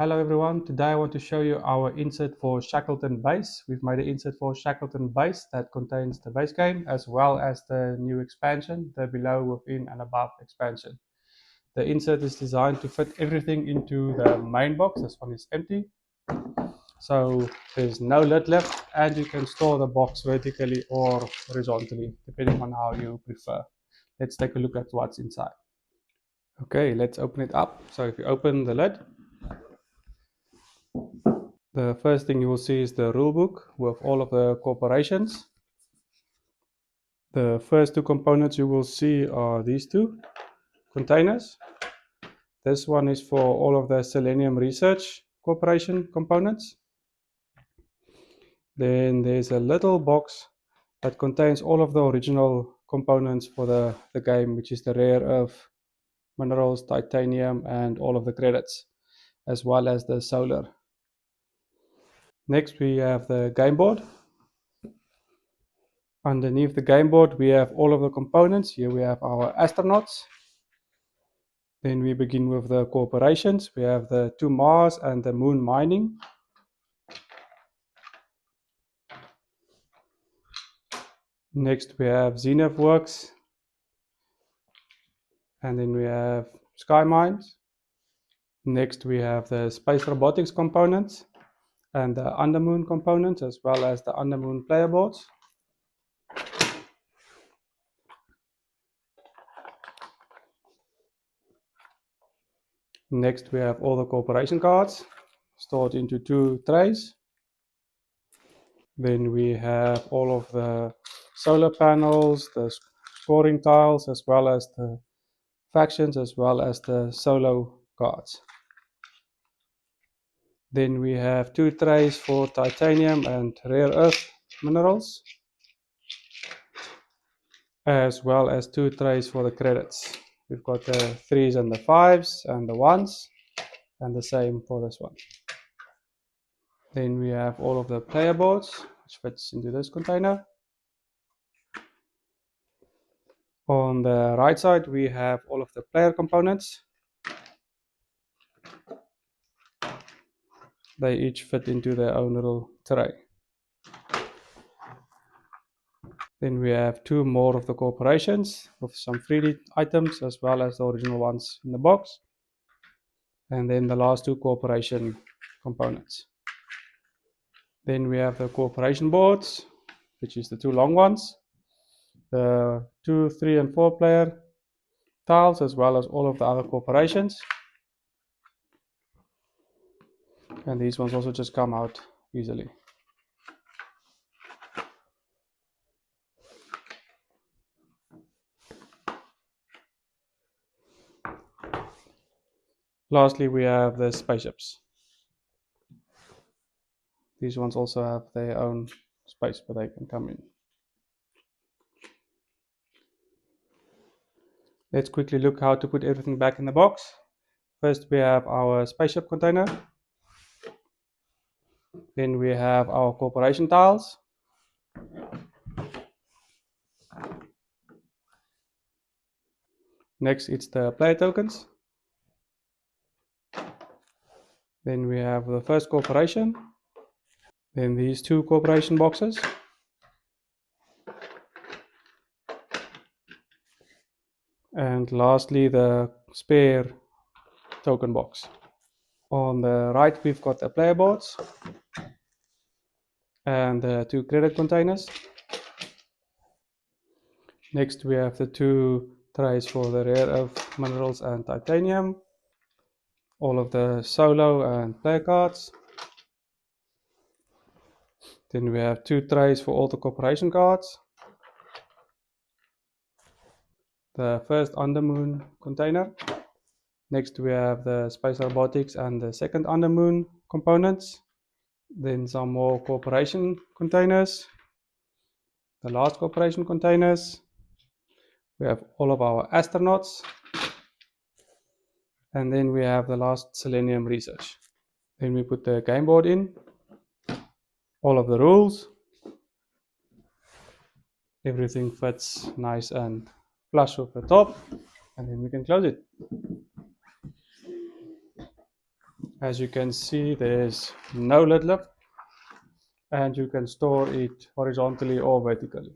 Hello everyone, today I want to show you our insert for Shackleton base. We've made an insert for Shackleton base that contains the base game as well as the new expansion, the below, within and above expansion. The insert is designed to fit everything into the main box. This one is empty, so there's no lid left, and you can store the box vertically or horizontally depending on how you prefer. Let's take a look at what's inside. Okay, let's open it up. So if you open the lid, the first thing you will see is the rule book with all of the corporations. The first two components you will see are these two containers. This one is for all of the Selenium Research Corporation components. Then there's a little box that contains all of the original components for the game, which is the rare earth, minerals, titanium, and all of the credits, as well as the solar. Next we have the game board. Underneath the game board we have all of the components. Here we have our astronauts. Then we begin with the corporations. We have the two Mars and the moon mining. Next we have Zenith Works. And then we have Sky Mines. Next we have the space robotics components and the undermoon components, as well as the undermoon player boards. Next we have all the corporation cards stored into two trays. Then we have all of the solar panels, the scoring tiles, as well as the factions, as well as the solo cards. Then we have two trays for titanium and rare earth minerals, as well as two trays for the credits. We've got the 3s and the 5s and the 1s, and the same for this one. Then we have all of the player boards, which fits into this container. On the right side we have all of the player components. They each fit into their own little tray. Then we have two more of the corporations with some 3D items, as well as the original ones in the box. And then the last two corporation components. Then we have the corporation boards, which is the two long ones, the 2, 3, and 4 player tiles, as well as all of the other corporations. And these ones also just come out easily. Lastly, we have the spaceships. These ones also have their own space where they can come in. Let's quickly look how to put everything back in the box. First we have our spaceship container. Then we have our corporation tiles. Next it's the player tokens. Then we have the first corporation. Then these two corporation boxes. And lastly the spare token box. On the right we've got the player boards and the two credit containers. Next we have the two trays for the rare earth minerals and titanium, all of the solo and player cards. Then we have two trays for all the corporation cards, the first undermoon container. Next we have the space robotics and the second undermoon components. Then some more corporation containers, the last corporation containers. We have all of our astronauts, and then we have the last Selenium Research. Then we put the game board in, all of the rules. Everything fits nice and flush with the top, and then we can close it. As you can see, there's no lid lift, and you can store it horizontally or vertically.